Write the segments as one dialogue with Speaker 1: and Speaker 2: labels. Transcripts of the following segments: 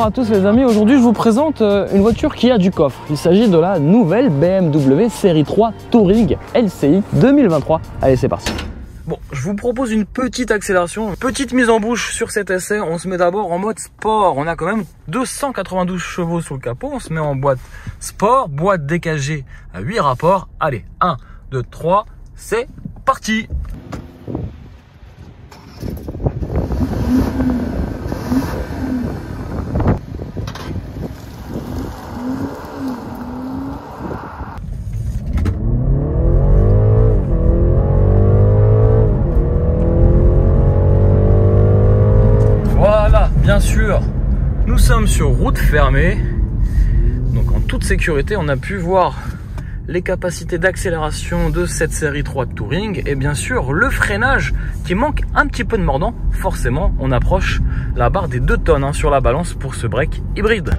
Speaker 1: Bonsoir à tous les amis, aujourd'hui je vous présente une voiture qui a du coffre. Il s'agit de la nouvelle BMW Série 3 Touring LCI 2023. Allez, c'est parti. Bon, je vous propose une petite accélération, une petite mise en bouche sur cet essai. On se met d'abord en mode sport. On a quand même 292 chevaux sur le capot. On se met en boîte sport, boîte DKG à 8 rapports. Allez, 1, 2, 3, c'est parti. Bien sûr, nous sommes sur route fermée, donc en toute sécurité. On a pu voir les capacités d'accélération de cette série 3 de Touring et bien sûr le freinage qui manque un petit peu de mordant. Forcément, on approche la barre des 2 tonnes sur la balance pour ce break hybride.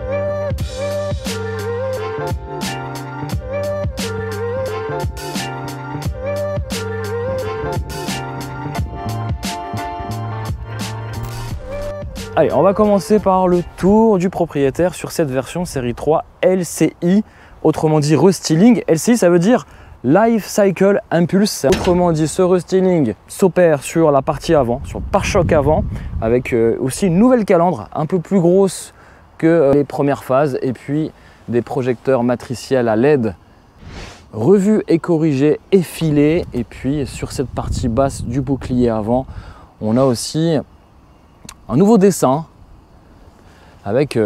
Speaker 1: Allez, on va commencer par le tour du propriétaire sur cette version série 3 LCI, autrement dit restyling. LCI, ça veut dire Life Cycle Impulse. Autrement dit, ce restyling s'opère sur la partie avant, sur le pare-choc avant, avec aussi une nouvelle calandre un peu plus grosse que les premières phases, et puis des projecteurs matriciels à LED revus et corrigés, effilés. Et puis sur cette partie basse du bouclier avant, on a aussi un nouveau dessin avec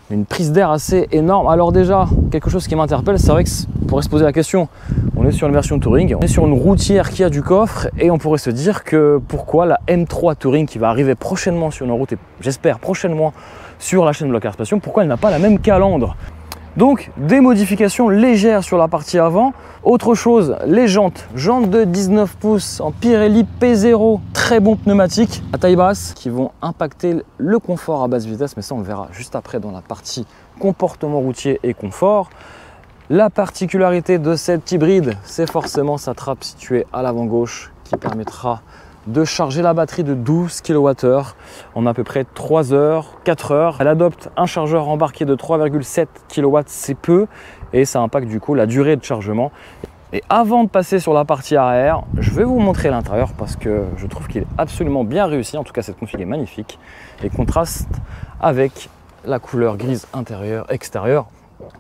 Speaker 1: une prise d'air assez énorme. Alors déjà, quelque chose qui m'interpelle, c'est vrai que on pourrait se poser la question, on est sur une version Touring, on est sur une routière qui a du coffre, et on pourrait se dire que pourquoi la M3 Touring qui va arriver prochainement sur nos routes, et j'espère prochainement sur la chaîne Block Art Passion, pourquoi elle n'a pas la même calandre. Donc des modifications légères sur la partie avant. Autre chose, les jantes de 19 pouces en Pirelli P0, très bon pneumatique à taille basse qui vont impacter le confort à basse vitesse, mais ça on le verra juste après dans la partie comportement routier et confort. La particularité de cette hybride, c'est forcément sa trappe située à l'avant gauche qui permettra de charger la batterie de 12 kWh en à peu près 3 heures, 4 heures. Elle adopte un chargeur embarqué de 3,7 kW, c'est peu, et ça impacte du coup la durée de chargement. Et avant de passer sur la partie arrière, je vais vous montrer l'intérieur parce que je trouve qu'il est absolument bien réussi. En tout cas, cette config est magnifique et contraste avec la couleur grise intérieure, extérieure,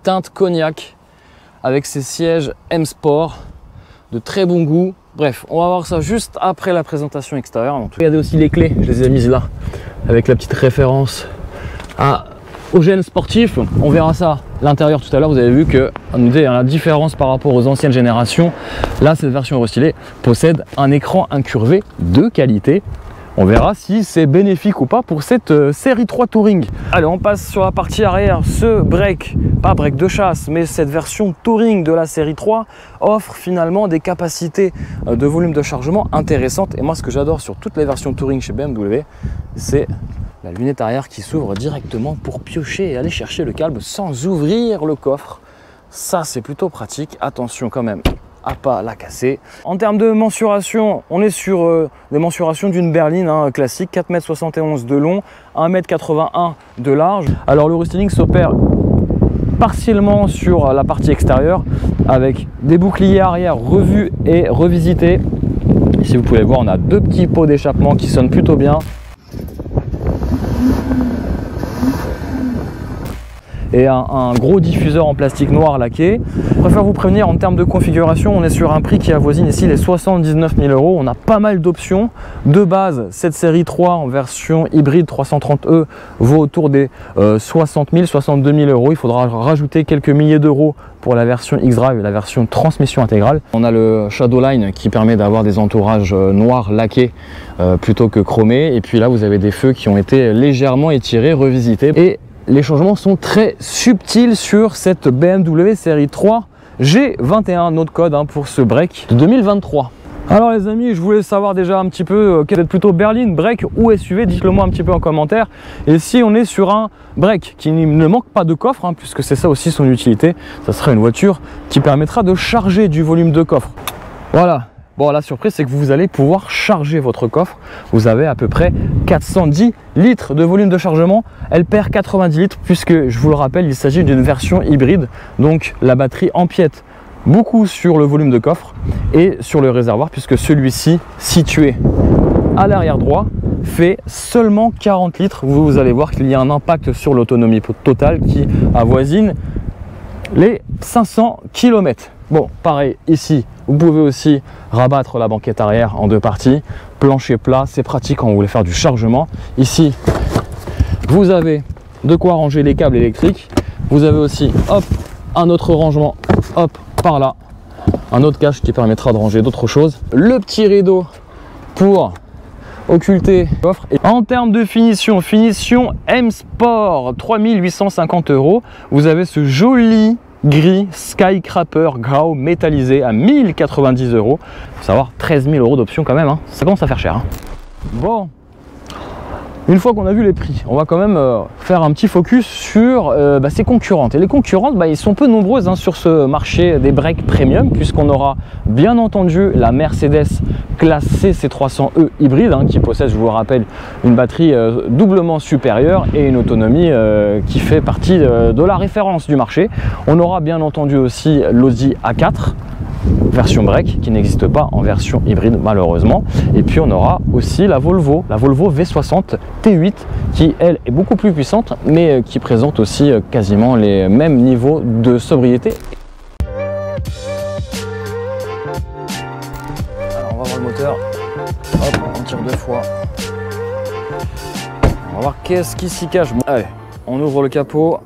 Speaker 1: teinte cognac avec ses sièges M Sport de très bon goût. Bref, on va voir ça juste après la présentation extérieure. Regardez aussi les clés, je les ai mises là, avec la petite référence au gène sportif. On verra ça l'intérieur tout à l'heure. Vous avez vu que la différence par rapport aux anciennes générations, là cette version restylée possède un écran incurvé de qualité. On verra si c'est bénéfique ou pas pour cette série 3 Touring. Allez, on passe sur la partie arrière. Ce break, pas break de chasse, mais cette version Touring de la série 3 offre finalement des capacités de volume de chargement intéressantes. Et moi, ce que j'adore sur toutes les versions Touring chez BMW, c'est la lunette arrière qui s'ouvre directement pour piocher et aller chercher le câble sans ouvrir le coffre. Ça, c'est plutôt pratique. Attention quand même à pas la casser. En termes de mensuration, on est sur des mensurations d'une berline classique, 4,71 m de long, 1,81 m de large. Alors le restyling s'opère partiellement sur la partie extérieure avec des boucliers arrière revus et revisités. Ici vous pouvez le voir, on a 2 petits pots d'échappement qui sonnent plutôt bien. Et un gros diffuseur en plastique noir laqué. Je préfère vous prévenir, en termes de configuration, on est sur un prix qui avoisine ici les 79 000 €. On a pas mal d'options. De base, cette série 3 en version hybride 330e vaut autour des 60 000, 62 000 €. Il faudra rajouter quelques milliers d'euros pour la version X-Drive, la version transmission intégrale. On a le Shadowline qui permet d'avoir des entourages noirs laqués plutôt que chromés. Et puis là, vous avez des feux qui ont été légèrement étirés, revisités. Et les changements sont très subtils sur cette BMW série 3 G21, notre code pour ce break de 2023. Alors les amis, je voulais savoir déjà un petit peu quel est plutôt berline, break ou SUV, dites-le moi un petit peu en commentaire. Et si on est sur un break qui ne manque pas de coffre, puisque c'est ça aussi son utilité, ça sera une voiture qui permettra de charger du volume de coffre. Voilà, Bon, la surprise, c'est que vous allez pouvoir charger votre coffre. Vous avez à peu près 410 litres de volume de chargement. Elle perd 90 litres puisque, je vous le rappelle, il s'agit d'une version hybride. Donc, la batterie empiète beaucoup sur le volume de coffre et sur le réservoir puisque celui-ci, situé à l'arrière droit, fait seulement 40 litres. Vous allez voir qu'il y a un impact sur l'autonomie totale qui avoisine les 500 km. Bon, pareil, ici, vous pouvez aussi rabattre la banquette arrière en deux parties. Plancher plat, c'est pratique quand vous voulez faire du chargement. Ici, vous avez de quoi ranger les câbles électriques. Vous avez aussi, hop, un autre rangement, hop, par là. Un autre cache qui permettra de ranger d'autres choses. Le petit rideau pour occulter le coffre. Et en termes de finition M Sport, 3850 €. Vous avez ce joli gris Skycrapper Grau métallisé à 1090 €. Faut savoir 13 000 € d'options quand même, hein. Ça commence à faire cher, hein. Bon, une fois qu'on a vu les prix, on va quand même faire un petit focus sur ses concurrentes. Et les concurrentes, ils sont peu nombreuses, hein, sur ce marché des breaks premium, puisqu'on aura bien entendu la Mercedes classe C300E hybride, hein, qui possède, je vous le rappelle, une batterie doublement supérieure et une autonomie qui fait partie de la référence du marché. On aura bien entendu aussi l'Audi A4 version break qui n'existe pas en version hybride malheureusement, et puis on aura aussi la Volvo V60 T8 qui elle est beaucoup plus puissante mais qui présente aussi quasiment les mêmes niveaux de sobriété. Alors on va voir le moteur, hop, on tire deux fois, on va voir qu'est-ce qui s'y cache. Bon, allez, on ouvre le capot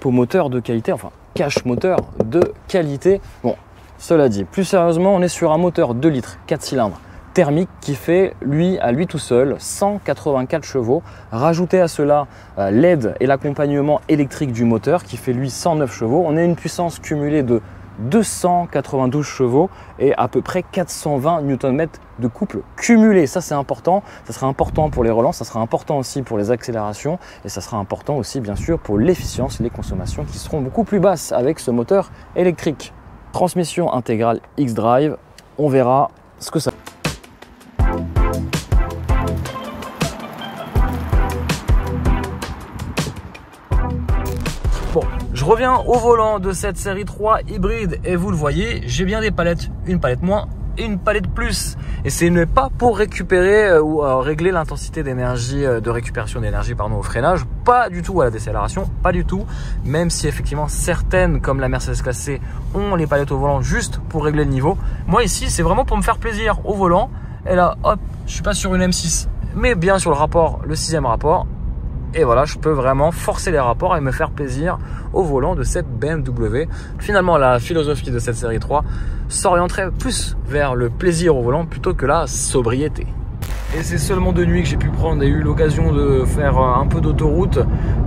Speaker 1: moteur de qualité, enfin cache moteur de qualité. Bon, cela dit, plus sérieusement, on est sur un moteur 2 litres, 4 cylindres, thermique qui fait, lui, à lui tout seul, 184 chevaux. Rajoutez à cela l'aide et l'accompagnement électrique du moteur qui fait, lui, 109 chevaux. On a une puissance cumulée de 292 chevaux et à peu près 420 Nm de couple cumulé. Ça, c'est important. Ça sera important pour les relances, ça sera important aussi pour les accélérations et ça sera important aussi, bien sûr, pour l'efficience et les consommations qui seront beaucoup plus basses avec ce moteur électrique. Transmission intégrale X-Drive, on verra ce que ça fait. Bon, je reviens au volant de cette série 3 hybride et vous le voyez, j'ai bien des palettes, une palette moins et une palette plus. Et ce n'est pas pour récupérer ou régler l'intensité d'énergie, de récupération d'énergie au freinage, pas du tout à la décélération, pas du tout. Même si effectivement certaines comme la Mercedes classe C ont les palettes au volant juste pour régler le niveau. Moi ici c'est vraiment pour me faire plaisir au volant. Et là hop, je suis pas sur une M6 mais bien sur le rapport, le 6e rapport. Et voilà, je peux vraiment forcer les rapports et me faire plaisir au volant de cette BMW. Finalement, la philosophie de cette série 3 s'orienterait plus vers le plaisir au volant plutôt que la sobriété. Et c'est seulement de nuit que j'ai pu prendre et eu l'occasion de faire un peu d'autoroute.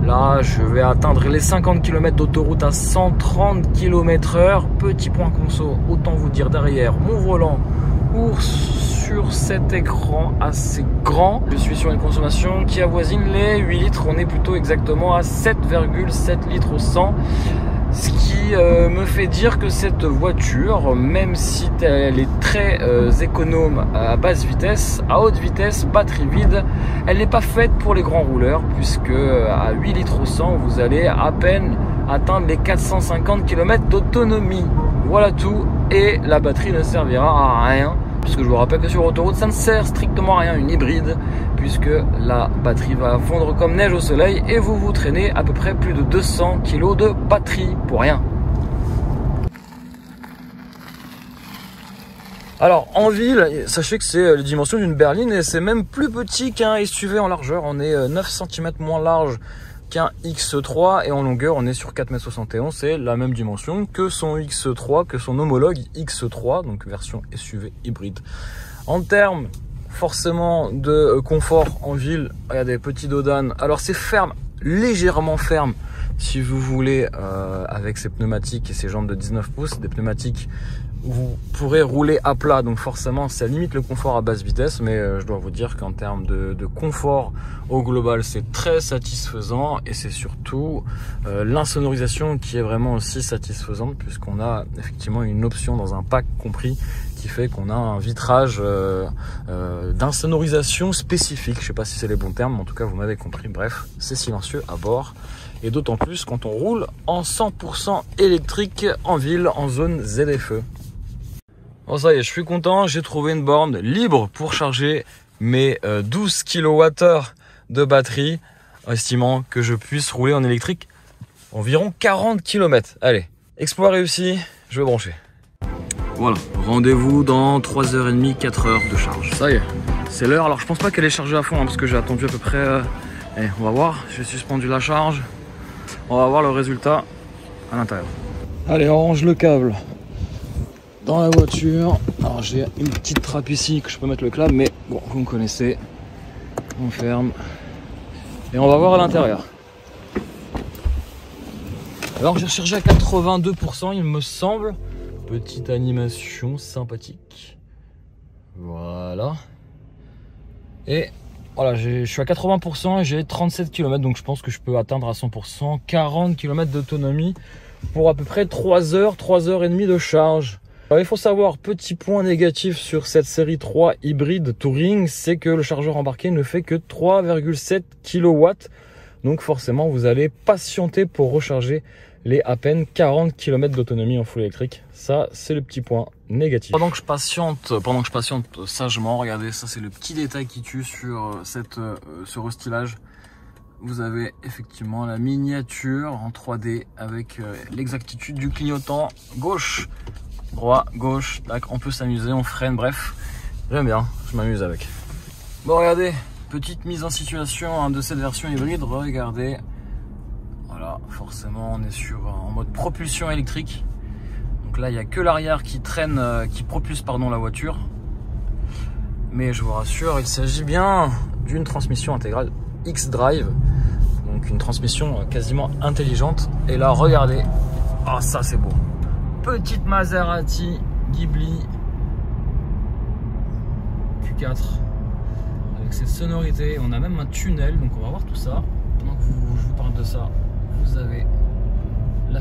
Speaker 1: Là, je vais atteindre les 50 km d'autoroute à 130 km/h. Petit point conso, autant vous dire derrière mon volant ours sur cet écran assez grand. Je suis sur une consommation qui avoisine les 8 litres. On est plutôt exactement à 7,7 litres au 100. Ce qui me fait dire que cette voiture, même si elle est très économe à basse vitesse, à haute vitesse, batterie vide, elle n'est pas faite pour les grands rouleurs, puisque à 8 litres au 100, vous allez à peine atteindre les 450 km d'autonomie. Voilà tout, et la batterie ne servira à rien. Puisque je vous rappelle que sur autoroute, ça ne sert strictement à rien, une hybride, puisque la batterie va fondre comme neige au soleil et vous traînez à peu près plus de 200 kg de batterie pour rien. Alors en ville, sachez que c'est les dimensions d'une berline et c'est même plus petit qu'un SUV en largeur. On est 9 cm moins large qu'un X3 et en longueur on est sur 4,71 m, c'est la même dimension que son X3, que son homologue X3, donc version SUV hybride. En termes forcément de confort en ville, il y a des petits dodanes, alors c'est ferme, légèrement ferme si vous voulez, avec ces pneumatiques et ces jantes de 19 pouces, des pneumatiques où vous pourrez rouler à plat, donc forcément ça limite le confort à basse vitesse, mais je dois vous dire qu'en termes de confort au global c'est très satisfaisant et c'est surtout l'insonorisation qui est vraiment aussi satisfaisante puisqu'on a effectivement une option dans un pack compris qui fait qu'on a un vitrage d'insonorisation spécifique. Je sais pas si c'est les bons termes, mais en tout cas vous m'avez compris. Bref, c'est silencieux à bord. Et d'autant plus quand on roule en 100% électrique en ville, en zone ZFE. Bon ça y est, je suis content, j'ai trouvé une borne libre pour charger mes 12 kWh de batterie, estimant que je puisse rouler en électrique environ 40 km. Allez, exploit réussi, je vais brancher. Voilà, rendez-vous dans 3h30, 4h de charge. Ça y est, c'est l'heure. Alors je pense pas qu'elle est chargée à fond, hein, parce que j'ai attendu à peu près... on va voir, j'ai suspendu la charge. On va voir le résultat à l'intérieur. Allez, on range le câble dans la voiture. Alors j'ai une petite trappe ici que je peux mettre le câble, mais bon, vous me connaissez. On ferme. Et on va voir à l'intérieur. Alors j'ai rechargé à 82%, il me semble. Petite animation sympathique. Voilà. Et voilà, je suis à 80% et j'ai 37 km, donc je pense que je peux atteindre à 100% 40 km d'autonomie pour à peu près 3 heures, 3h30 de charge. Alors, il faut savoir, petit point négatif sur cette série 3 hybride Touring, c'est que le chargeur embarqué ne fait que 3,7 kW. Donc forcément, vous allez patienter pour recharger les à peine 40 km d'autonomie en full électrique. Ça, c'est le petit point négatif. Pendant que je patiente sagement, regardez, ça c'est le petit détail qui tue sur ce restylage. Vous avez effectivement la miniature en 3D avec l'exactitude du clignotant gauche, droit, gauche, tac, on peut s'amuser, on freine, bref, j'aime bien, je m'amuse avec. Bon, regardez, petite mise en situation hein, de cette version hybride, regardez. Voilà, forcément on est en mode propulsion électrique. Donc là il n'y a que l'arrière qui traîne, qui propulse la voiture. Mais je vous rassure, il s'agit bien d'une transmission intégrale X-Drive. Donc une transmission quasiment intelligente. Et là regardez, ah ça c'est beau. Petite Maserati Ghibli Q4 avec cette sonorité. On a même un tunnel, donc on va voir tout ça. Pendant que je vous parle de ça, vous avez la...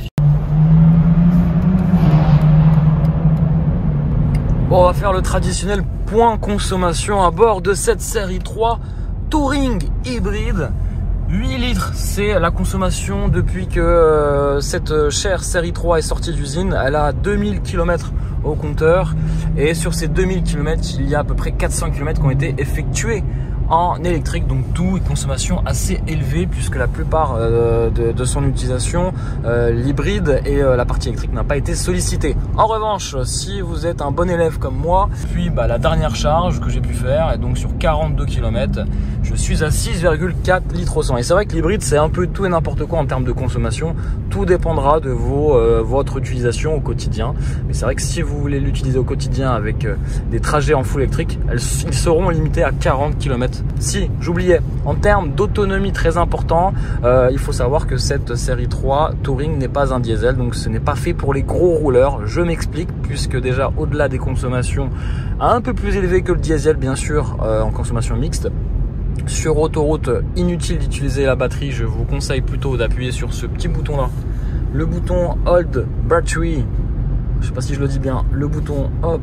Speaker 1: Bon, on va faire le traditionnel point consommation à bord de cette série 3 Touring hybride. 8 litres, c'est la consommation depuis que cette chère série 3 est sortie d'usine. Elle a 2000 km au compteur. Et sur ces 2000 km, il y a à peu près 400 km qui ont été effectués en électrique, donc tout une consommation assez élevée puisque la plupart de son utilisation, l'hybride et la partie électrique n'a pas été sollicitée. En revanche, si vous êtes un bon élève comme moi, puis la dernière charge que j'ai pu faire, et donc sur 42 km, je suis à 6,4 litres au 100. Et c'est vrai que l'hybride c'est un peu tout et n'importe quoi en termes de consommation, tout dépendra de votre utilisation au quotidien. Mais c'est vrai que si vous voulez l'utiliser au quotidien avec des trajets en full électrique, ils seront limités à 40 km. Si, j'oubliais, en termes d'autonomie très important, il faut savoir que cette série 3 Touring n'est pas un diesel, donc ce n'est pas fait pour les gros rouleurs. Je m'explique, puisque déjà au-delà des consommations un peu plus élevées que le diesel bien sûr, en consommation mixte, sur autoroute, inutile d'utiliser la batterie, je vous conseille plutôt d'appuyer sur ce petit bouton là, le bouton Hold Battery, je sais pas si je le dis bien, le bouton hop,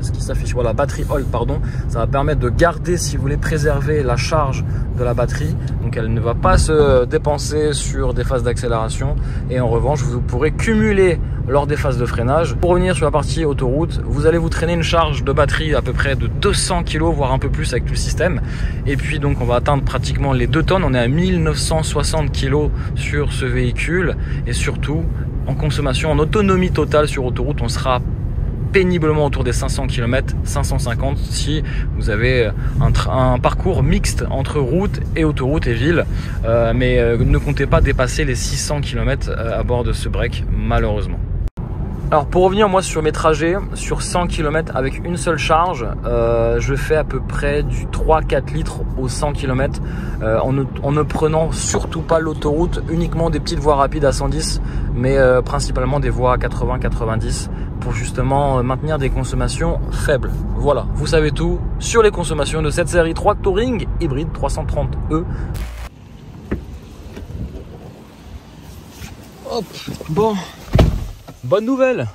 Speaker 1: ce qui s'affiche, voilà, batterie hold, pardon. Ça va permettre de garder, si vous voulez, préserver la charge de la batterie. Donc elle ne va pas se dépenser sur des phases d'accélération. Et en revanche, vous pourrez cumuler lors des phases de freinage. Pour revenir sur la partie autoroute, vous allez vous traîner une charge de batterie à peu près de 200 kg, voire un peu plus avec tout le système. Et puis donc on va atteindre pratiquement les 2 tonnes. On est à 1960 kg sur ce véhicule. Et surtout, en consommation, en autonomie totale sur autoroute, on sera péniblement autour des 500 km, 550 si vous avez un parcours mixte entre route et autoroute et ville, mais ne comptez pas dépasser les 600 km à bord de ce break malheureusement. Alors pour revenir moi sur mes trajets, sur 100 km avec une seule charge, je fais à peu près du 3-4 litres au 100 km en ne prenant surtout pas l'autoroute, uniquement des petites voies rapides à 110, mais principalement des voies à 80-90 pour justement maintenir des consommations faibles. Voilà, vous savez tout sur les consommations de cette série 3 Touring hybride 330e. Hop, bon. Bonne nouvelle,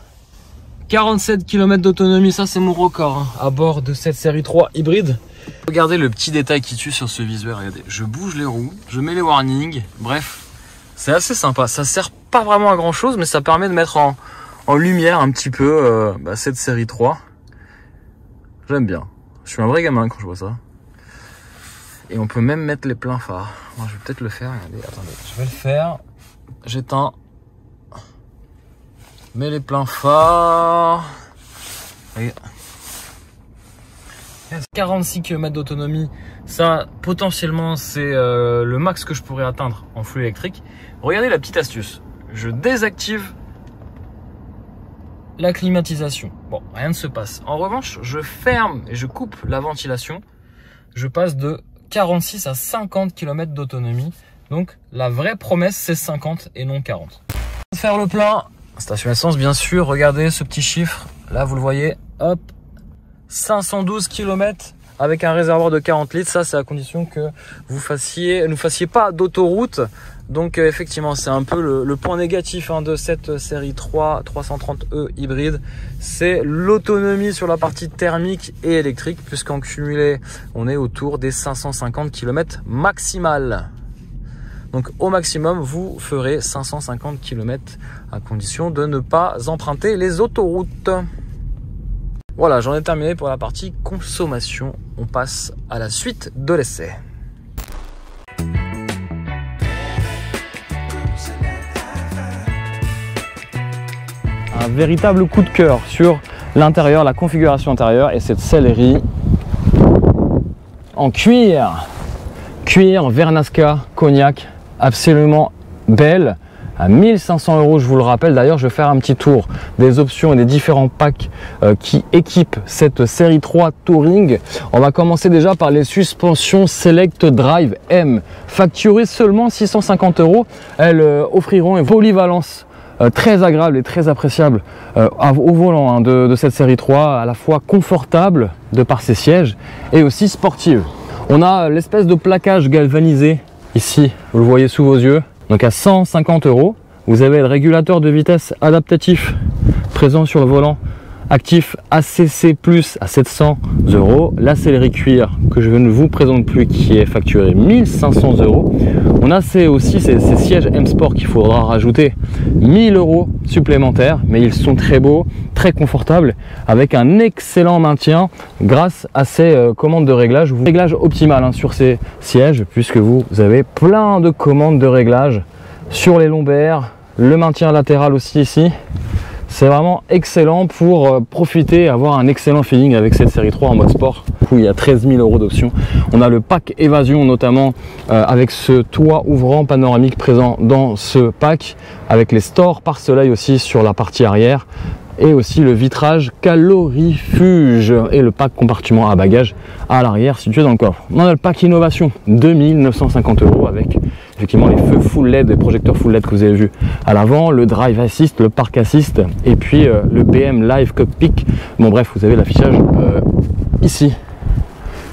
Speaker 1: 47 km d'autonomie, ça c'est mon record hein, à bord de cette série 3 hybride. Regardez le petit détail qui tue sur ce visuel, regardez, je bouge les roues, je mets les warnings, bref, c'est assez sympa. Ça sert pas vraiment à grand chose, mais ça permet de mettre en lumière un petit peu cette série 3. J'aime bien, je suis un vrai gamin quand je vois ça. Et on peut même mettre les pleins phares. Moi je vais peut-être le faire, regardez, attendez, je vais le faire, j'éteins. Mets les pleins phares. 46 km d'autonomie, ça potentiellement c'est le max que je pourrais atteindre en flux électrique. Regardez la petite astuce, je désactive la climatisation. Bon, rien ne se passe. En revanche, je ferme et je coupe la ventilation. Je passe de 46 à 50 km d'autonomie. Donc la vraie promesse c'est 50 et non 40. Faire le plein. Station essence bien sûr, regardez ce petit chiffre, là vous le voyez, hop, 512 km avec un réservoir de 40 litres, ça c'est à condition que vous ne fassiez pas d'autoroute. Donc effectivement c'est un peu le point négatif hein, de cette série 3 330e hybride, c'est l'autonomie sur la partie thermique et électrique, puisqu'en cumulé on est autour des 550 km maximal. Donc au maximum, vous ferez 550 km à condition de ne pas emprunter les autoroutes. Voilà, j'en ai terminé pour la partie consommation. On passe à la suite de l'essai. Un véritable coup de cœur sur l'intérieur, la configuration intérieure et cette sellerie en cuir. Cuir Vernasca Cognac. Absolument belle à 1500 €, je vous le rappelle. D'ailleurs je vais faire un petit tour des options et des différents packs qui équipent cette série 3 Touring. On va commencer déjà par les suspensions Select Drive M, facturées seulement 650 €. Elles offriront une polyvalence très agréable et très appréciable au volant hein, de cette série 3, à la fois confortable de par ses sièges et aussi sportive. On a l'espèce de plaquage galvanisé ici, vous le voyez sous vos yeux, donc à 150 €. Vous avez le régulateur de vitesse adaptatif présent sur le volant actif ACC Plus à 700 €. La sellerie cuir que je ne vous présente plus qui est facturée 1500 €. On a aussi ces sièges M Sport qu'il faudra rajouter 1000 € supplémentaires, mais ils sont très beaux, très confortables, avec un excellent maintien grâce à ces commandes de réglage. Réglage optimal hein, sur ces sièges, puisque vous avez plein de commandes de réglage sur les lombaires, le maintien latéral aussi ici. C'est vraiment excellent pour profiter et avoir un excellent feeling avec cette série 3 en mode sport, où il y a 13 000 € d'options. On a le pack évasion notamment avec ce toit ouvrant panoramique présent dans ce pack, avec les stores pare soleil aussi sur la partie arrière, et aussi le vitrage calorifuge et le pack compartiment à bagages à l'arrière situé dans le coffre. On a le pack innovation 2950 € avec effectivement les feux full LED, les projecteurs full LED que vous avez vu à l'avant, le drive assist, le park assist et puis le BM live cockpit. Bon bref, vous avez l'affichage ici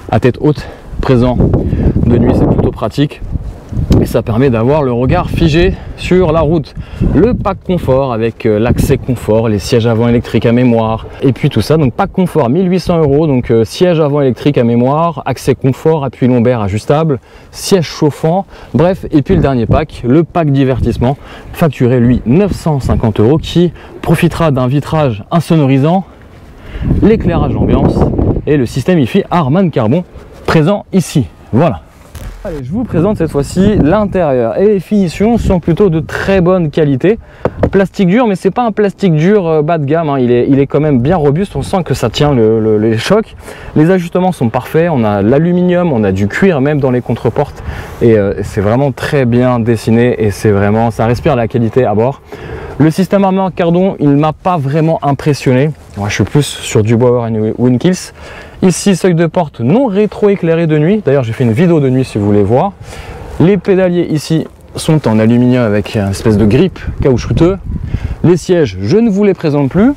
Speaker 1: à tête haute présent de nuit, c'est plutôt pratique. Et ça permet d'avoir le regard figé sur la route. Le pack confort avec l'accès confort, les sièges avant électriques à mémoire et puis tout ça. Donc pack confort 1800 €, donc siège avant électrique à mémoire, accès confort, appui lombaire ajustable, siège chauffant, bref. Et puis le dernier pack, le pack divertissement, facturé lui 950 €, qui profitera d'un vitrage insonorisant, l'éclairage d'ambiance et le système IFI Harman Karbon présent ici. Voilà. Allez, je vous présente cette fois-ci l'intérieur et les finitions sont plutôt de très bonne qualité. Plastique dur, mais c'est pas un plastique dur bas de gamme, hein. Il est quand même bien robuste, on sent que ça tient les chocs. Les ajustements sont parfaits, on a l'aluminium, on a du cuir même dans les contreportes et c'est vraiment très bien dessiné et c'est vraiment, ça respire la qualité à bord. Le système Harman Kardon, il m'a pas vraiment impressionné. Moi, je suis plus sur du Bauer & Winkels. Ici, seuil de porte non rétro-éclairé de nuit. D'ailleurs, j'ai fait une vidéo de nuit si vous voulez voir. Les pédaliers ici sont en aluminium avec une espèce de grippe caoutchouteux. Les sièges, je ne vous les présente plus.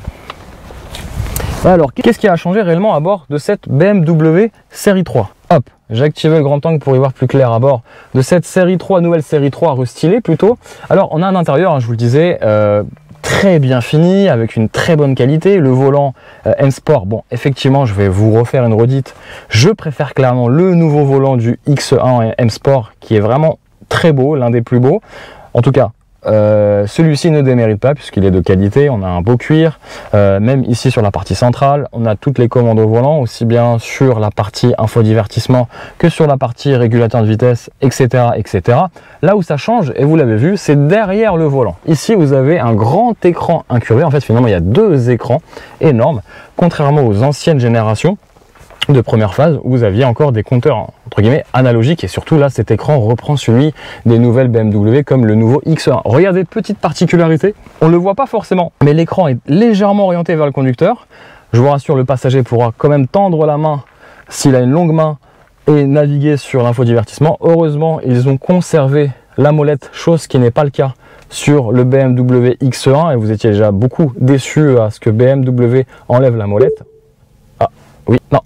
Speaker 1: Alors, qu'est-ce qui a changé réellement à bord de cette BMW série 3? Hop, j'ai activé le grand angle pour y voir plus clair à bord de cette série 3, nouvelle série 3 restylée plutôt. Alors, on a un intérieur, hein, je vous le disais, très bien fini, avec une très bonne qualité. Le volant M Sport, bon, effectivement, je vais vous refaire une redite. Je préfère clairement le nouveau volant du X1 M Sport, qui est vraiment très beau, l'un des plus beaux. En tout cas, celui-ci ne démérite pas puisqu'il est de qualité. On a un beau cuir, même ici sur la partie centrale, on a toutes les commandes au volant, aussi bien sur la partie infodivertissement que sur la partie régulateur de vitesse, etc., etc. Là où ça change, et vous l'avez vu, c'est derrière le volant. Ici, vous avez un grand écran incurvé. En fait, finalement, il y a deux écrans énormes, contrairement aux anciennes générations de première phase où vous aviez encore des compteurs entre guillemets analogiques, et surtout là cet écran reprend celui des nouvelles BMW comme le nouveau X1. Regardez, petite particularité, on le voit pas forcément, mais l'écran est légèrement orienté vers le conducteur. Je vous rassure, le passager pourra quand même tendre la main s'il a une longue main et naviguer sur l'infodivertissement. Heureusement, ils ont conservé la molette, chose qui n'est pas le cas sur le BMW X1, et vous étiez déjà beaucoup déçus à ce que BMW enlève la molette. Ah oui, non.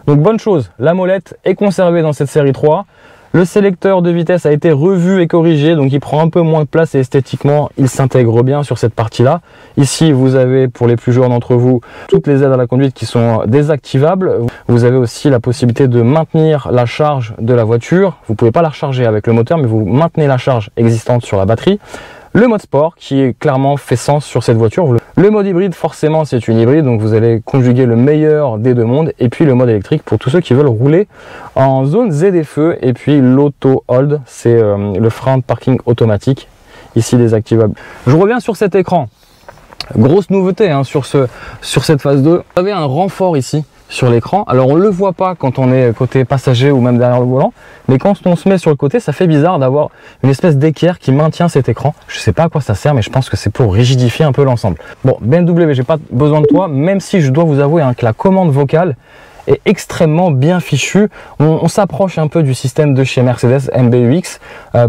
Speaker 1: Donc bonne chose, la molette est conservée dans cette série 3. Le sélecteur de vitesse a été revu et corrigé, donc il prend un peu moins de place et esthétiquement il s'intègre bien sur cette partie-là. Ici vous avez, pour les plus jeunes d'entre vous, toutes les aides à la conduite qui sont désactivables. Vous avez aussi la possibilité de maintenir la charge de la voiture. Vous ne pouvez pas la recharger avec le moteur, mais vous maintenez la charge existante sur la batterie. Le mode sport qui est clairement fait sens sur cette voiture. Le mode hybride, forcément c'est une hybride, donc vous allez conjuguer le meilleur des deux mondes. Et puis le mode électrique pour tous ceux qui veulent rouler en zone ZFE. Et puis l'auto hold, c'est le frein de parking automatique, ici désactivable. Je reviens sur cet écran. Grosse nouveauté hein, sur cette phase 2. Vous avez un renfort ici sur l'écran. Alors on ne le voit pas quand on est côté passager ou même derrière le volant, mais quand on se met sur le côté, ça fait bizarre d'avoir une espèce d'équerre qui maintient cet écran. Je sais pas à quoi ça sert, mais je pense que c'est pour rigidifier un peu l'ensemble. Bon, BMW, j'ai pas besoin de toi, même si je dois vous avouer hein, que la commande vocale est extrêmement bien fichue. On s'approche un peu du système de chez Mercedes MBUX.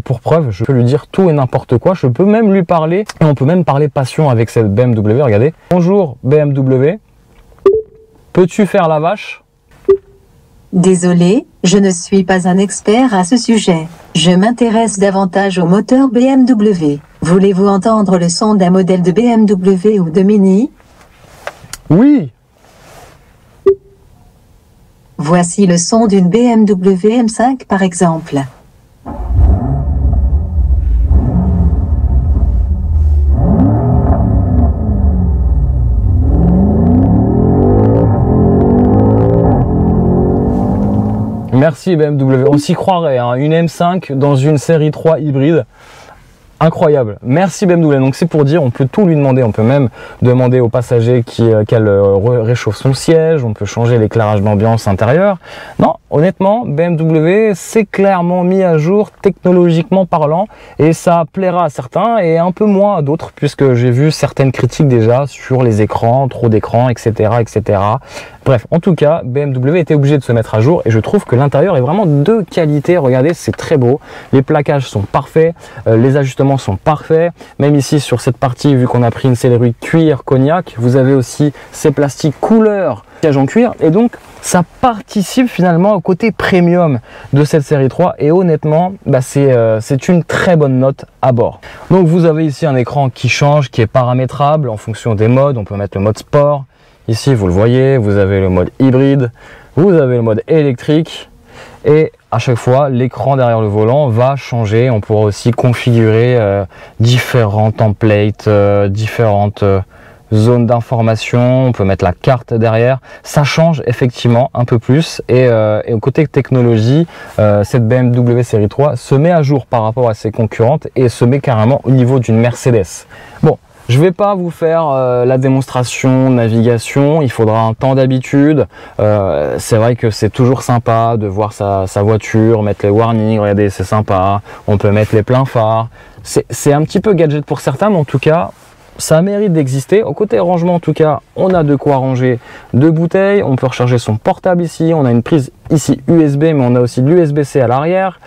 Speaker 1: Pour preuve, je peux lui dire tout et n'importe quoi. Je peux même lui parler, et on peut même parler passion avec cette BMW. Regardez. Bonjour BMW. Peux-tu faire la vache?
Speaker 2: Désolé, je ne suis pas un expert à ce sujet. Je m'intéresse davantage au moteur BMW. Voulez-vous entendre le son d'un modèle de BMW ou de Mini?
Speaker 1: Oui.
Speaker 2: Voici le son d'une BMW M5 par exemple.
Speaker 1: Merci BMW, on s'y croirait, hein, une M5 dans une série 3 hybride, incroyable. Merci BMW, donc c'est pour dire, on peut tout lui demander, on peut même demander au passager qu'elle réchauffe son siège, on peut changer l'éclairage d'ambiance intérieur. Non, honnêtement, BMW c'est clairement mis à jour technologiquement parlant, et ça plaira à certains et un peu moins à d'autres, puisque j'ai vu certaines critiques déjà sur les écrans, trop d'écrans, etc., etc. Bref, en tout cas, BMW était obligé de se mettre à jour, et je trouve que l'intérieur est vraiment de qualité. Regardez, c'est très beau, les plaquages sont parfaits, les ajustements sont parfaits. Même ici sur cette partie, vu qu'on a pris une sellerie cuir cognac, vous avez aussi ces plastiques couleur cage en cuir, et donc ça participe finalement au côté premium de cette série 3, et honnêtement bah c'est une très bonne note à bord. Donc vous avez ici un écran qui change, qui est paramétrable en fonction des modes. On peut mettre le mode sport. Ici, vous le voyez, vous avez le mode hybride, vous avez le mode électrique, et à chaque fois, l'écran derrière le volant va changer. On pourra aussi configurer différents templates, différentes zones d'information. On peut mettre la carte derrière. Ça change effectivement un peu plus. Et au côté technologie, cette BMW série 3 se met à jour par rapport à ses concurrentes et se met carrément au niveau d'une Mercedes. Bon. Je ne vais pas vous faire la démonstration navigation, il faudra un temps d'habitude. C'est vrai que c'est toujours sympa de voir sa voiture, mettre les warnings, regardez c'est sympa, on peut mettre les pleins phares. C'est un petit peu gadget pour certains, mais en tout cas ça mérite d'exister. Au côté rangement en tout cas, on a de quoi ranger deux bouteilles, on peut recharger son portable ici, on a une prise ici USB, mais on a aussi l'USB-C à l'arrière.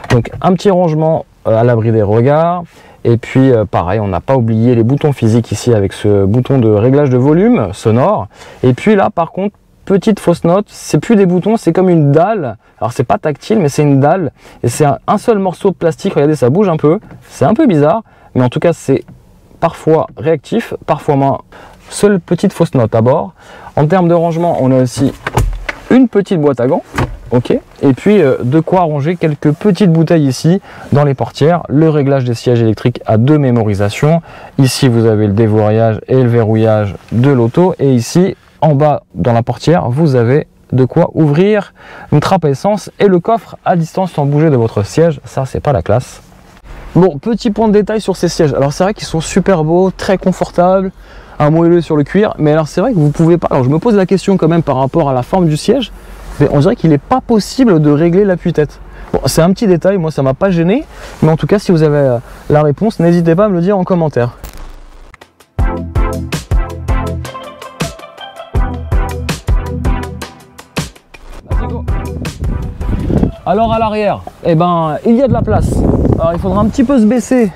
Speaker 1: Donc un petit rangement à l'abri des regards. Et puis pareil, on n'a pas oublié les boutons physiques ici avec ce bouton de réglage de volume sonore. Et puis là par contre, petite fausse note, c'est plus des boutons, c'est comme une dalle. Alors c'est pas tactile, mais c'est une dalle. Et c'est un seul morceau de plastique, regardez ça bouge un peu. C'est un peu bizarre, mais en tout cas c'est parfois réactif, parfois moins. Seule petite fausse note à bord. En termes de rangement, on a aussi une petite boîte à gants. Ok, et puis de quoi ranger quelques petites bouteilles ici dans les portières, le réglage des sièges électriques à 2 mémorisations. Ici vous avez le déverrouillage et le verrouillage de l'auto, et ici en bas dans la portière vous avez de quoi ouvrir une trappe à essence et le coffre à distance sans bouger de votre siège. Ça, c'est pas la classe. Bon, petit point de détail sur ces sièges. Alors c'est vrai qu'ils sont super beaux, très confortables, un moelleux sur le cuir, mais alors c'est vrai que vous pouvez pas. Alors je me pose la question quand même par rapport à la forme du siège. Mais on dirait qu'il n'est pas possible de régler l'appui-tête. Bon, c'est un petit détail, moi ça m'a pas gêné, mais en tout cas si vous avez la réponse, n'hésitez pas à me le dire en commentaire. Vas-y, go. Alors à l'arrière, eh ben, il y a de la place. Alors il faudra un petit peu se baisser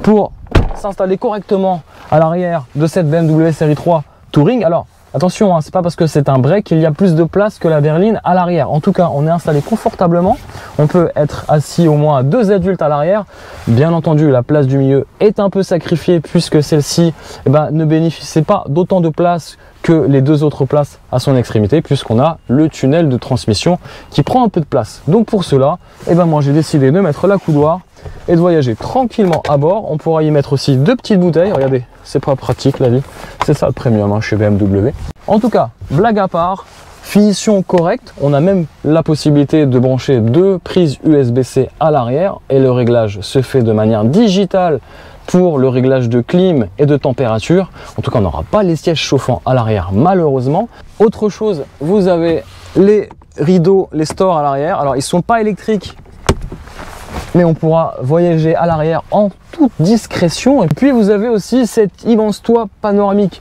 Speaker 1: pour s'installer correctement à l'arrière de cette BMW série 3 Touring. Alors attention, hein, c'est pas parce que c'est un break qu'il y a plus de place que la berline à l'arrière. En tout cas, on est installé confortablement. On peut être assis au moins à 2 adultes à l'arrière. Bien entendu, la place du milieu est un peu sacrifiée puisque celle-ci ne bénéficie pas d'autant de place que les 2 autres places à son extrémité, puisqu'on a le tunnel de transmission qui prend un peu de place. Donc pour cela, moi j'ai décidé de mettre la coudoir et de voyager tranquillement à bord. On pourra y mettre aussi 2 petites bouteilles. Regardez, c'est pas pratique la vie. C'est ça le premium chez BMW. En tout cas, blague à part, finition correcte. On a même la possibilité de brancher 2 prises USB-C à l'arrière et le réglage se fait de manière digitale pour le réglage de clim et de température. En tout cas, on n'aura pas les sièges chauffants à l'arrière malheureusement. Autre chose, vous avez les rideaux, les stores à l'arrière. Alors, ils ne sont pas électriques, mais on pourra voyager à l'arrière en toute discrétion. Et puis, vous avez aussi cet immense toit panoramique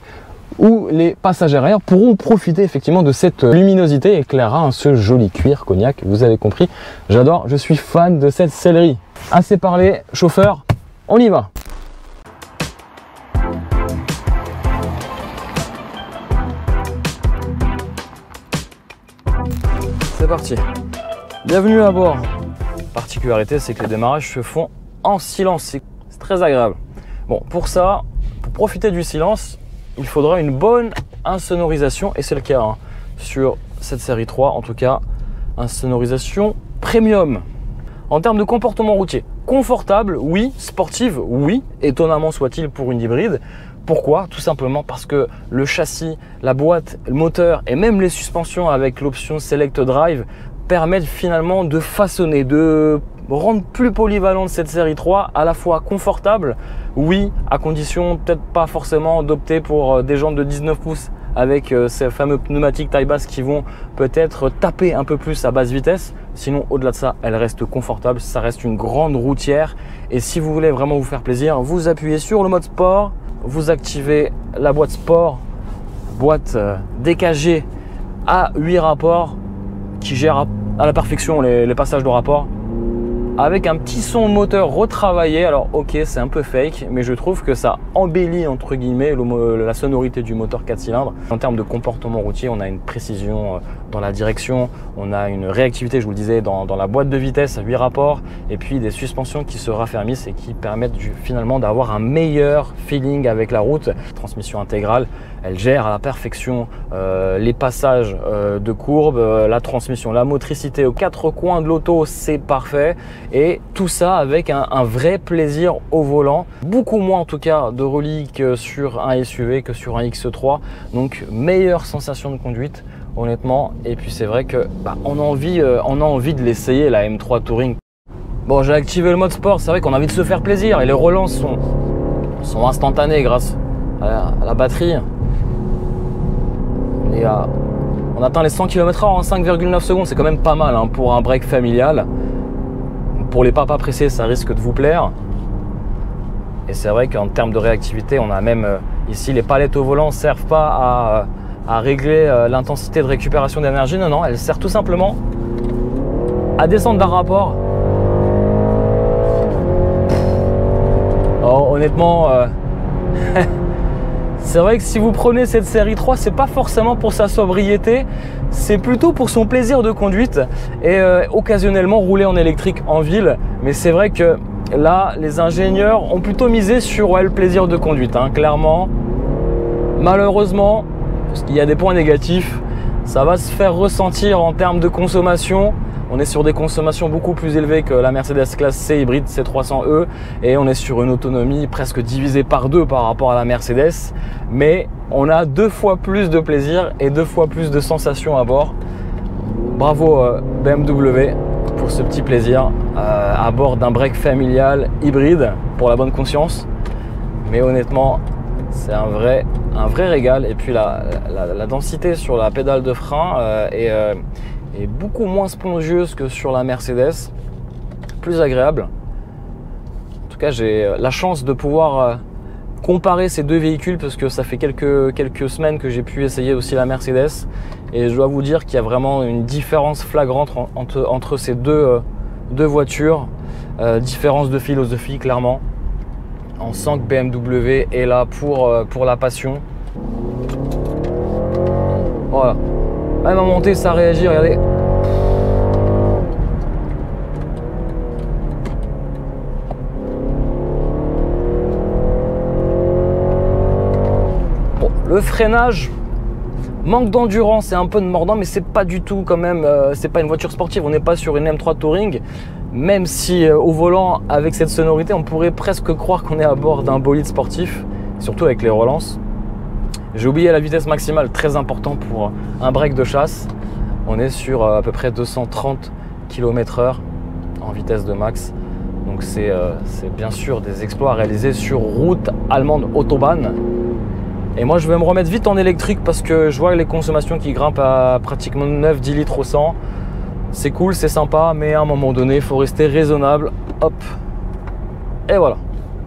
Speaker 1: où les passagers arrière pourront profiter effectivement de cette luminosité et éclairera ce joli cuir cognac. Vous avez compris, j'adore, je suis fan de cette sellerie. Assez parlé, chauffeur, on y va. C'est parti. Bienvenue à bord. Particularité, c'est que les démarrages se font en silence. C'est très agréable. Bon, pour ça, pour profiter du silence, il faudra une bonne insonorisation et c'est le cas sur cette série 3, en tout cas, insonorisation premium. En termes de comportement routier, confortable, oui, sportive, oui, étonnamment soit-il pour une hybride. Pourquoi? Tout simplement parce que le châssis, la boîte, le moteur et même les suspensions avec l'option Select Drive permettent finalement de façonner, de rendre plus polyvalente cette série 3, à la fois confortable, oui, à condition peut-être pas forcément d'opter pour des jantes de 19 pouces avec ces fameux pneumatiques taille basse qui vont peut-être taper un peu plus à basse vitesse. Sinon, au-delà de ça, elle reste confortable, ça reste une grande routière. Et si vous voulez vraiment vous faire plaisir, vous appuyez sur le mode sport, vous activez la boîte sport, boîte DKG à 8 rapports qui gère à la perfection les passages de rapport, avec un petit son moteur retravaillé. Alors ok, c'est un peu fake, mais je trouve que ça embellit entre guillemets la sonorité du moteur 4 cylindres. En termes de comportement routier, on a une précision dans la direction, on a une réactivité, je vous le disais, dans la boîte de vitesse à 8 rapports, et puis des suspensions qui se raffermissent et qui permettent finalement d'avoir un meilleur feeling avec la route. Transmission intégrale, elle gère à la perfection les passages de courbes, la transmission, la motricité aux 4 coins de l'auto, c'est parfait. Et tout ça avec un vrai plaisir au volant. Beaucoup moins en tout cas de reliques sur un SUV que sur un X3. Donc meilleure sensation de conduite honnêtement. Et puis c'est vrai que on a envie de l'essayer, la M3 Touring. Bon, j'ai activé le mode sport, c'est vrai qu'on a envie de se faire plaisir. Et les relances sont instantanées grâce à la batterie. On atteint les 100 km/h en 5,9 secondes, c'est quand même pas mal pour un break familial. Pour les papas pressés, ça risque de vous plaire. Et c'est vrai qu'en termes de réactivité, on a même ici les palettes au volant ne servent pas à régler l'intensité de récupération d'énergie. Non, non, elles servent tout simplement à descendre d'un rapport. Alors, honnêtement, c'est vrai que si vous prenez cette série 3, c'est pas forcément pour sa sobriété, c'est plutôt pour son plaisir de conduite et occasionnellement rouler en électrique en ville. Mais c'est vrai que là, les ingénieurs ont plutôt misé sur ouais, le plaisir de conduite, hein, clairement. Malheureusement, parce qu'il y a des points négatifs, ça va se faire ressentir en termes de consommation. On est sur des consommations beaucoup plus élevées que la Mercedes classe C hybride C300E et on est sur une autonomie presque divisée par 2 par rapport à la Mercedes. Mais on a 2 fois plus de plaisir et 2 fois plus de sensations à bord. Bravo BMW pour ce petit plaisir à bord d'un break familial hybride pour la bonne conscience. Mais honnêtement, c'est un vrai régal. Et puis la densité sur la pédale de frein est beaucoup moins spongieuse que sur la Mercedes, plus agréable. En tout cas, j'ai la chance de pouvoir comparer ces deux véhicules parce que ça fait quelques semaines que j'ai pu essayer aussi la Mercedes et je dois vous dire qu'il y a vraiment une différence flagrante entre ces deux voitures, différence de philosophie clairement. On sent que BMW est là pour la passion. Voilà. Même à monter, ça réagit, regardez. Bon, le freinage manque d'endurance et un peu de mordant, mais c'est pas du tout quand même, c'est pas une voiture sportive, on n'est pas sur une M3 Touring, même si au volant, avec cette sonorité, on pourrait presque croire qu'on est à bord d'un bolide sportif, surtout avec les relances. J'ai oublié la vitesse maximale, très important pour un break de chasse. On est sur à peu près 230 km/h en vitesse de max. Donc c'est bien sûr des exploits réalisés sur route allemande Autobahn. Et moi je vais me remettre vite en électrique parce que je vois les consommations qui grimpent à pratiquement 9-10 litres au 100. C'est cool, c'est sympa, mais à un moment donné, il faut rester raisonnable. Hop. Et voilà.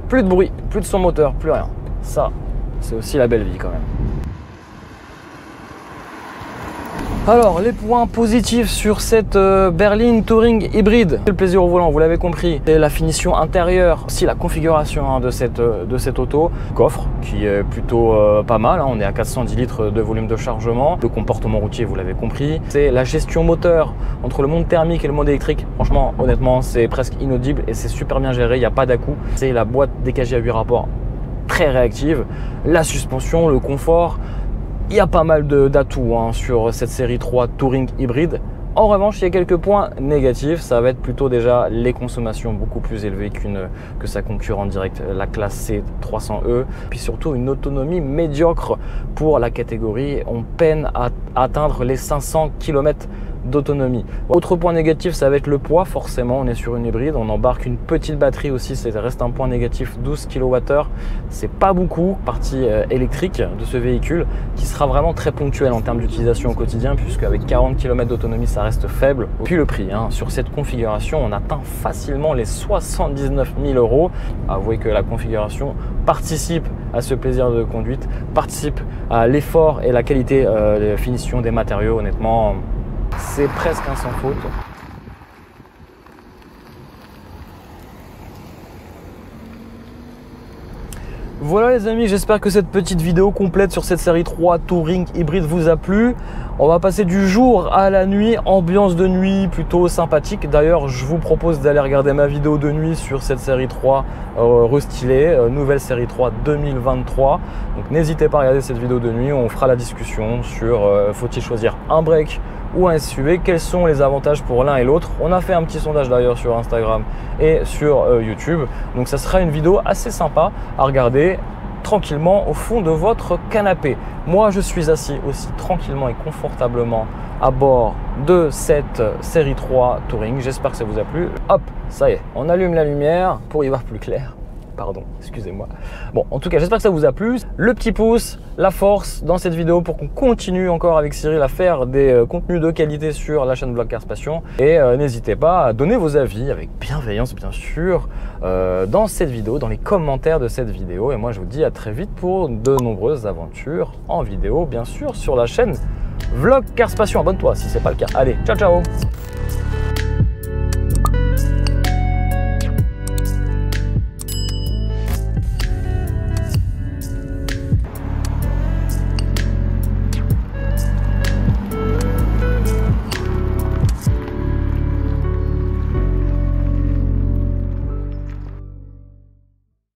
Speaker 1: Plus de bruit, plus de son moteur, plus rien. Ça, c'est aussi la belle vie quand même. Alors, les points positifs sur cette berline Touring hybride. Le plaisir au volant, vous l'avez compris. C'est la finition intérieure, aussi la configuration de cette auto. Coffre qui est plutôt pas mal, hein. On est à 410 litres de volume de chargement. Le comportement routier, vous l'avez compris. C'est la gestion moteur entre le monde thermique et le monde électrique. Franchement, honnêtement, c'est presque inaudible et c'est super bien géré, il n'y a pas d'à-coup. C'est la boîte DKJ à 8 rapports très réactive. La suspension, le confort. Il y a pas mal d'atouts sur cette série 3 Touring hybride. En revanche, il y a quelques points négatifs. Ça va être plutôt déjà les consommations beaucoup plus élevées que sa concurrente directe, la classe C300E. Puis surtout une autonomie médiocre pour la catégorie. On peine à atteindre les 500 km d'autonomie. Autre point négatif, ça va être le poids. Forcément, on est sur une hybride. On embarque une petite batterie aussi. Ça reste un point négatif, 12 kWh. C'est pas beaucoup, partie électrique de ce véhicule, qui sera vraiment très ponctuel en termes d'utilisation au quotidien, puisque avec 40 km d'autonomie, ça reste faible. Puis le prix, sur cette configuration, on atteint facilement les 79 000 €. Avouez que la configuration participe à ce plaisir de conduite, participe à l'effort et la qualité de finition des matériaux. Honnêtement, c'est presque un sans faute. Voilà les amis, j'espère que cette petite vidéo complète sur cette série 3 Touring hybride vous a plu. On va passer du jour à la nuit, ambiance de nuit plutôt sympathique. D'ailleurs, je vous propose d'aller regarder ma vidéo de nuit sur cette série 3 restylée, nouvelle série 3 2023. Donc n'hésitez pas à regarder cette vidéo de nuit, on fera la discussion sur faut-il choisir un break ou un SUV, quels sont les avantages pour l'un et l'autre. On a fait un petit sondage d'ailleurs sur Instagram et sur YouTube. Donc ça sera une vidéo assez sympa à regarder tranquillement au fond de votre canapé. Moi je suis assis aussi tranquillement et confortablement à bord de cette série 3 Touring. J'espère que ça vous a plu. Hop, ça y est, on allume la lumière pour y voir plus clair. Pardon, excusez-moi. Bon, en tout cas, j'espère que ça vous a plu. Le petit pouce, la force dans cette vidéo pour qu'on continue encore avec Cyril à faire des contenus de qualité sur la chaîne Vlog Cars Passion. Et n'hésitez pas à donner vos avis avec bienveillance, bien sûr, dans cette vidéo, dans les commentaires de cette vidéo. Et moi, je vous dis à très vite pour de nombreuses aventures en vidéo, bien sûr, sur la chaîne Vlog Cars Passion. Abonne-toi si ce n'est pas le cas. Allez, ciao, ciao!